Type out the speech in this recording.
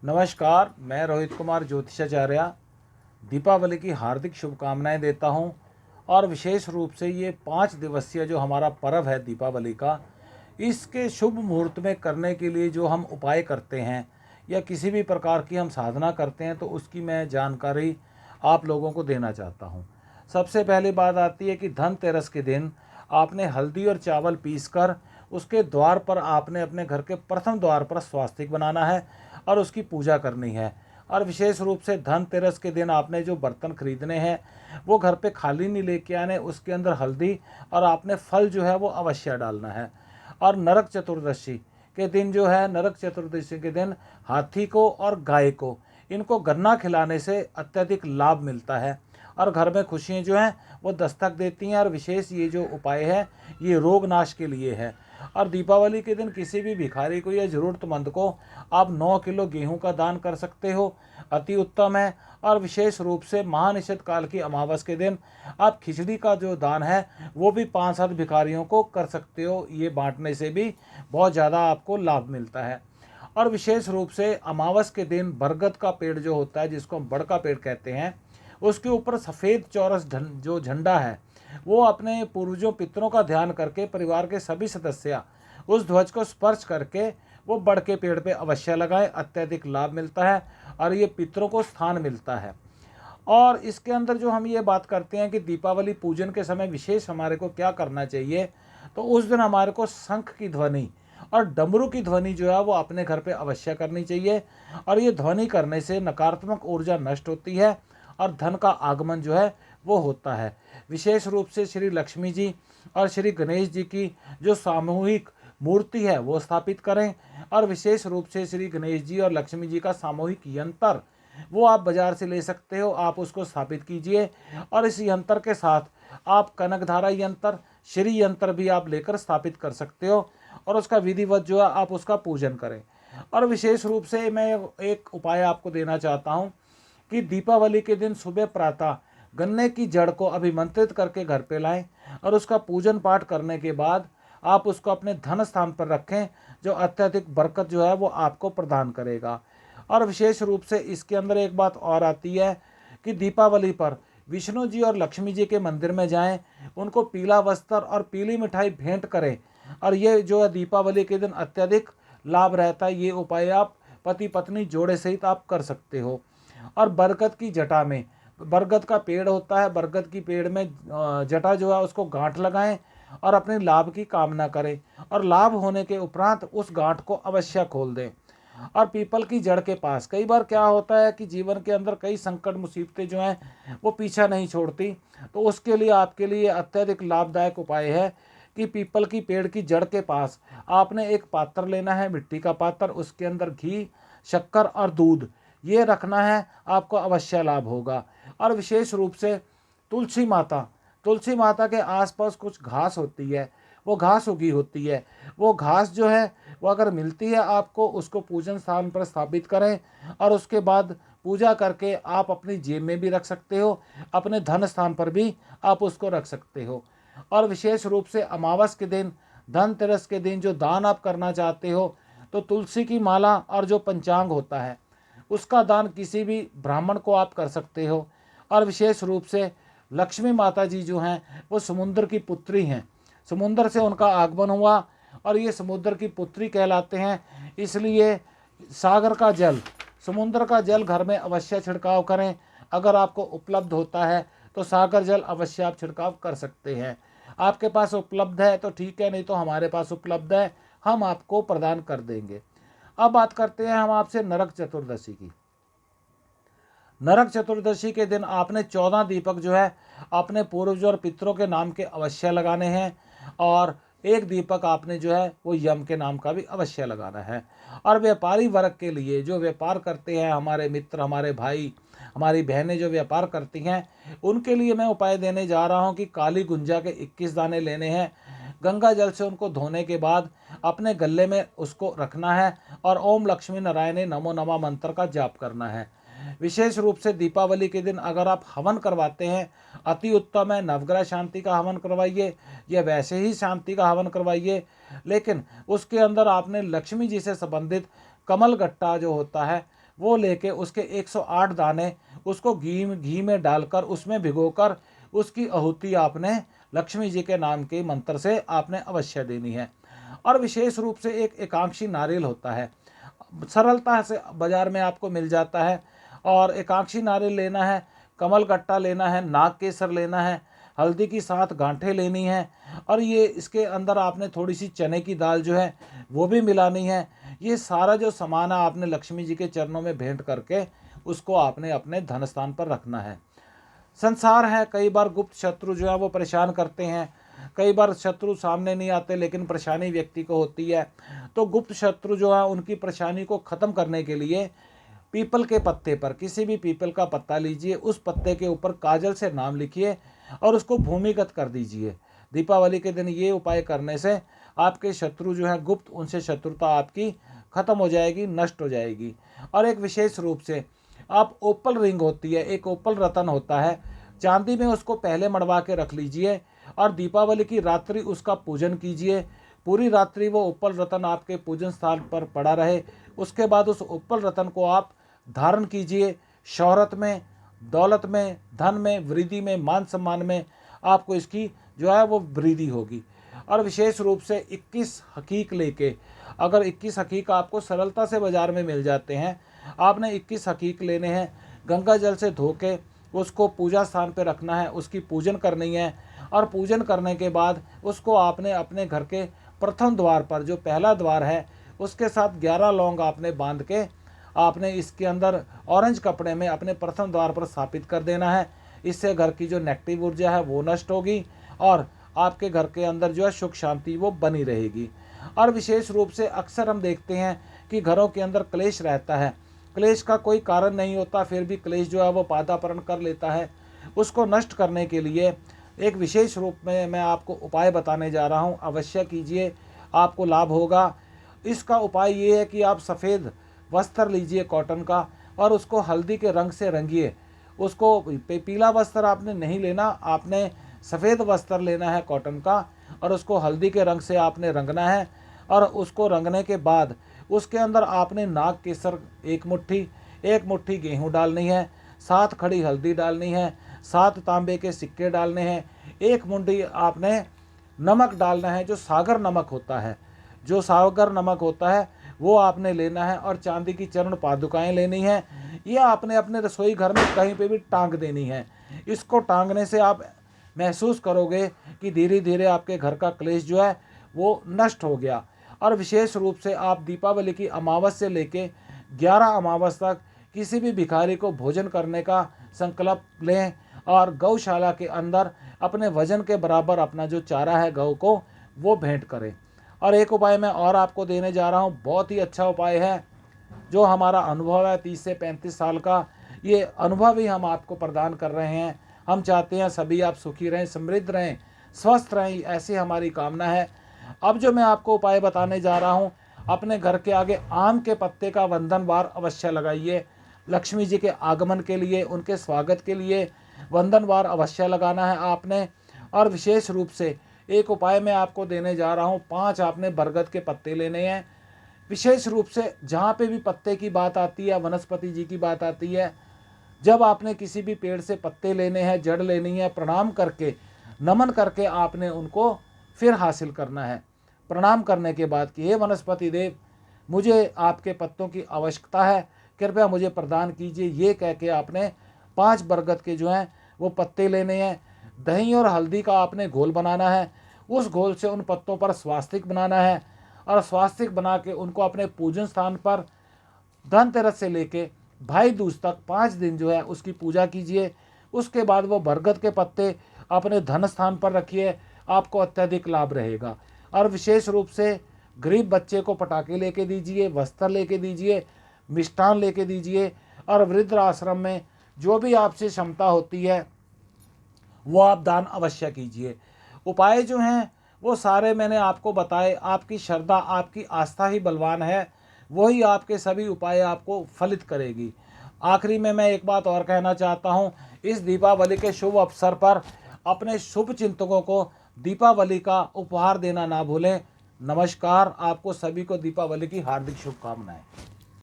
नमस्कार, मैं रोहित कुमार ज्योतिषाचार्य दीपावली की हार्दिक शुभकामनाएं देता हूं। और विशेष रूप से ये 5 दिवसीय जो हमारा पर्व है दीपावली का, इसके शुभ मुहूर्त में करने के लिए जो हम उपाय करते हैं या किसी भी प्रकार की हम साधना करते हैं, तो उसकी मैं जानकारी आप लोगों को देना चाहता हूं। सबसे पहली बात आती है कि धनतेरस के दिन आपने हल्दी और चावल पीसकर उसके द्वार पर आपने अपने घर के प्रथम द्वार पर स्वास्तिक बनाना है और उसकी पूजा करनी है। और विशेष रूप से धनतेरस के दिन आपने जो बर्तन खरीदने हैं वो घर पे खाली नहीं लेके आने, उसके अंदर हल्दी और आपने फल जो है वो अवश्य डालना है। और नरक चतुर्दशी के दिन जो है, नरक चतुर्दशी के दिन हाथी को और गाय को इनको गन्ना खिलाने से अत्यधिक लाभ मिलता है और घर में खुशियाँ जो हैं वो दस्तक देती हैं। और विशेष ये जो उपाय है ये रोग नाश के लिए है। और दीपावली के दिन किसी भी भिखारी को या ज़रूरतमंद को आप 9 किलो गेहूं का दान कर सकते हो, अति उत्तम है। और विशेष रूप से महानिषद काल की अमावस के दिन आप खिचड़ी का जो दान है वो भी 5-7 भिखारियों को कर सकते हो। ये बांटने से भी बहुत ज़्यादा आपको लाभ मिलता है। और विशेष रूप से अमावस के दिन बरगद का पेड़ जो होता है, जिसको हम बड़ का पेड़ कहते हैं, उसके ऊपर सफ़ेद चौरस जो झंडा है, वो अपने पूर्वजों पितरों का ध्यान करके परिवार के सभी सदस्य उस ध्वज को स्पर्श करके वो बड़ के पेड़ पे अवश्य लगाएं, अत्यधिक लाभ मिलता है और ये पितरों को स्थान मिलता है। और इसके अंदर जो हम ये बात करते हैं कि दीपावली पूजन के समय विशेष हमारे को क्या करना चाहिए, तो उस दिन हमारे को शंख की ध्वनि और डमरू की ध्वनि जो है वो अपने घर पे अवश्य करनी चाहिए। और ये ध्वनि करने से नकारात्मक ऊर्जा नष्ट होती है और धन का आगमन जो है वो होता है। विशेष रूप से श्री लक्ष्मी जी और श्री गणेश जी की जो सामूहिक मूर्ति है वो स्थापित करें। और विशेष रूप से श्री गणेश जी और लक्ष्मी जी का सामूहिक यंत्र वो आप बाजार से ले सकते हो, आप उसको स्थापित कीजिए। और इस यंत्र के साथ आप कनकधारा यंत्र, श्री यंत्र भी आप लेकर स्थापित कर सकते हो और उसका विधिवत जो है आप उसका पूजन करें। और विशेष रूप से मैं एक उपाय आपको देना चाहता हूँ कि दीपावली के दिन सुबह प्रातः गन्ने की जड़ को अभिमंत्रित करके घर पे लाएं और उसका पूजन पाठ करने के बाद आप उसको अपने धन स्थान पर रखें, जो अत्यधिक बरकत जो है वो आपको प्रदान करेगा। और विशेष रूप से इसके अंदर एक बात और आती है कि दीपावली पर विष्णु जी और लक्ष्मी जी के मंदिर में जाएं, उनको पीला वस्त्र और पीली मिठाई भेंट करें। और ये जो है दीपावली के दिन अत्यधिक लाभ रहता है। ये उपाय आप पति पत्नी जोड़े सहित आप कर सकते हो। और बरगद की जटा में, बरगद का पेड़ होता है, बरगद की पेड़ में जटा जो है उसको गांठ लगाएं और अपने लाभ की कामना करें और लाभ होने के उपरांत उस गांठ को अवश्य खोल दें। और पीपल की जड़ के पास, कई बार क्या होता है कि जीवन के अंदर कई संकट मुसीबतें जो हैं वो पीछा नहीं छोड़ती, तो उसके लिए आपके लिए अत्यधिक लाभदायक उपाय है कि पीपल की पेड़ की जड़ के पास आपने एक पात्र लेना है, मिट्टी का पात्र, उसके अंदर घी, शक्कर और दूध ये रखना है, आपको अवश्य लाभ होगा। और विशेष रूप से तुलसी माता, तुलसी माता के आसपास कुछ घास होती है, वो घास उगी होती है, वो घास जो है वो अगर मिलती है आपको, उसको पूजन स्थान पर स्थापित करें और उसके बाद पूजा करके आप अपनी जेब में भी रख सकते हो, अपने धन स्थान पर भी आप उसको रख सकते हो। और विशेष रूप से अमावस के दिन, धनतेरस के दिन जो दान आप करना चाहते हो, तो तुलसी की माला और जो पंचांग होता है उसका दान किसी भी ब्राह्मण को आप कर सकते हो। और विशेष रूप से लक्ष्मी माता जी जो हैं वो समुद्र की पुत्री हैं, समुद्र से उनका आगमन हुआ और ये समुद्र की पुत्री कहलाते हैं। इसलिए सागर का जल, समुद्र का जल घर में अवश्य छिड़काव करें। अगर आपको उपलब्ध होता है तो सागर जल अवश्य आप छिड़काव कर सकते हैं। आपके पास उपलब्ध है तो ठीक है, नहीं तो हमारे पास उपलब्ध है, हम आपको प्रदान कर देंगे। अब बात करते हैं हम आपसे नरक चतुर्दशी की। नरक चतुर्दशी के दिन आपने 14 दीपक जो है अपने पूर्वजों और पितरों के नाम के अवश्य लगाने हैं और एक दीपक आपने जो है वो यम के नाम का भी अवश्य लगाना है। और व्यापारी वर्ग के लिए, जो व्यापार करते हैं, हमारे मित्र, हमारे भाई, हमारी बहनें जो व्यापार करती हैं, उनके लिए मैं उपाय देने जा रहा हूं कि काली गुंजा के 21 दाने लेने हैं, गंगा जल से उनको धोने के बाद अपने गले में उसको रखना है और ओम लक्ष्मी नारायण नमो नमः मंत्र का जाप करना है। विशेष रूप से दीपावली के दिन अगर आप हवन करवाते हैं अति उत्तम है, नवग्रह शांति का हवन करवाइए या वैसे ही शांति का हवन करवाइए, लेकिन उसके अंदर आपने लक्ष्मी जी से संबंधित कमल गट्टा जो होता है वो लेके उसके 108 दाने उसको घी में डालकर उसमें भिगोकर उसकी आहुति आपने लक्ष्मी जी के नाम के मंत्र से आपने अवश्य देनी है। और विशेष रूप से एक एकांक्षी नारियल होता है, सरलता से बाजार में आपको मिल जाता है। और एकांक्षी नारियल लेना है, कमल गट्टा लेना है, नाग केसर लेना है, हल्दी की 7 गांठें लेनी है, और ये इसके अंदर आपने थोड़ी सी चने की दाल जो है वो भी मिलानी है। ये सारा जो सामान है आपने लक्ष्मी जी के चरणों में भेंट करके उसको आपने अपने धन स्थान पर रखना है। संसार है, कई बार गुप्त शत्रु जो है वो परेशान करते हैं, कई बार शत्रु सामने नहीं आते लेकिन परेशानी व्यक्ति को होती है। तो गुप्त शत्रु जो है उनकी परेशानी को ख़त्म करने के लिए पीपल के पत्ते पर, किसी भी पीपल का पत्ता लीजिए, उस पत्ते के ऊपर काजल से नाम लिखिए और उसको भूमिगत कर दीजिए। दीपावली के दिन ये उपाय करने से आपके शत्रु जो है गुप्त, उनसे शत्रुता आपकी खत्म हो जाएगी, नष्ट हो जाएगी। और एक विशेष रूप से आप ओपल रिंग होती है, एक ओपल रतन होता है, चांदी में उसको पहले मड़वा के रख लीजिए और दीपावली की रात्रि उसका पूजन कीजिए। पूरी रात्रि वो ओपल रतन आपके पूजन स्थान पर पड़ा रहे। उसके बाद उस ओपल रतन को आप धारण कीजिए। शोहरत में, दौलत में, धन में, वृद्धि में, मान सम्मान में आपको इसकी जो है वो वृद्धि होगी। और विशेष रूप से 21 हकीक लेके, अगर 21 हकीक आपको सरलता से बाज़ार में मिल जाते हैं, आपने 21 हकीक लेने हैं, गंगा जल से धो के उसको पूजा स्थान पे रखना है, उसकी पूजन करनी है। और पूजन करने के बाद उसको आपने अपने घर के प्रथम द्वार पर, जो पहला द्वार है, उसके साथ 11 लौंग आपने बांध के आपने इसके अंदर ऑरेंज कपड़े में अपने प्रथम द्वार पर स्थापित कर देना है। इससे घर की जो नेगेटिव ऊर्जा है वो नष्ट होगी और आपके घर के अंदर जो है सुख शांति वो बनी रहेगी। और विशेष रूप से अक्सर हम देखते हैं कि घरों के अंदर क्लेश रहता है, क्लेश का कोई कारण नहीं होता, फिर भी क्लेश जो है वो पादापरण कर लेता है। उसको नष्ट करने के लिए एक विशेष रूप में मैं आपको उपाय बताने जा रहा हूँ, अवश्य कीजिए, आपको लाभ होगा। इसका उपाय ये है कि आप सफ़ेद वस्त्र लीजिए कॉटन का और उसको हल्दी के रंग से रंगिए। उसको पीला वस्त्र आपने नहीं लेना, आपने सफ़ेद वस्त्र लेना है कॉटन का और उसको हल्दी के रंग से आपने रंगना है। और उसको रंगने के बाद उसके अंदर आपने नाग केसर 1 मुट्ठी, 1 मुट्ठी गेहूँ डालनी है, 7 खड़ी हल्दी डालनी है, 7 तांबे के सिक्के डालने हैं, 1 मुट्ठी आपने नमक डालना है, जो सागर नमक होता है, जो सागर नमक होता है वो आपने लेना है। और चांदी की चरण पादुकाएं लेनी है। ये आपने अपने रसोई घर में कहीं पे भी टांग देनी है। इसको टांगने से आप महसूस करोगे कि धीरे धीरे आपके घर का क्लेश जो है वो नष्ट हो गया। और विशेष रूप से आप दीपावली की अमावस से लेके 11 अमावस तक किसी भी भिखारी को भोजन करने का संकल्प लें और गौशाला के अंदर अपने वजन के बराबर अपना जो चारा है गौ को वो भेंट करें। और एक उपाय मैं और आपको देने जा रहा हूँ, बहुत ही अच्छा उपाय है, जो हमारा अनुभव है 30 से 35 साल का, ये अनुभव ही हम आपको प्रदान कर रहे हैं। हम चाहते हैं सभी आप सुखी रहें, समृद्ध रहें, स्वस्थ रहें, ऐसी हमारी कामना है। अब जो मैं आपको उपाय बताने जा रहा हूँ, अपने घर के आगे आम के पत्ते का वंदनवार अवश्य लगाइए। लक्ष्मी जी के आगमन के लिए, उनके स्वागत के लिए वंदनवार अवश्य लगाना है आपने। और विशेष रूप से एक उपाय मैं आपको देने जा रहा हूँ, 5 आपने बरगद के पत्ते लेने हैं। विशेष रूप से जहाँ पे भी पत्ते की बात आती है, वनस्पति जी की बात आती है, जब आपने किसी भी पेड़ से पत्ते लेने हैं, जड़ लेनी है, प्रणाम करके, नमन करके आपने उनको फिर हासिल करना है। प्रणाम करने के बाद कि हे वनस्पति देव, मुझे आपके पत्तों की आवश्यकता है, कृपया मुझे प्रदान कीजिए। ये कह के आपने 5 बरगद के जो हैं वो पत्ते लेने हैं। दही और हल्दी का आपने घोल बनाना है, उस घोल से उन पत्तों पर स्वास्तिक बनाना है और स्वास्तिक बना के उनको अपने पूजन स्थान पर धनतेरस से लेके भाई दूज तक 5 दिन जो है उसकी पूजा कीजिए। उसके बाद वो बरगद के पत्ते अपने धन स्थान पर रखिए, आपको अत्यधिक लाभ रहेगा। और विशेष रूप से गरीब बच्चे को पटाखे लेके दीजिए, वस्त्र लेके दीजिए, मिष्ठान लेके दीजिए। और वृद्ध आश्रम में जो भी आपसे क्षमता होती है वो आप दान अवश्य कीजिए। उपाय जो हैं वो सारे मैंने आपको बताए। आपकी श्रद्धा, आपकी आस्था ही बलवान है, वही आपके सभी उपाय आपको फलित करेगी। आखिरी में मैं एक बात और कहना चाहता हूँ, इस दीपावली के शुभ अवसर पर अपने शुभ चिंतकों को दीपावली का उपहार देना ना भूलें। नमस्कार, आपको सभी को दीपावली की हार्दिक शुभकामनाएं।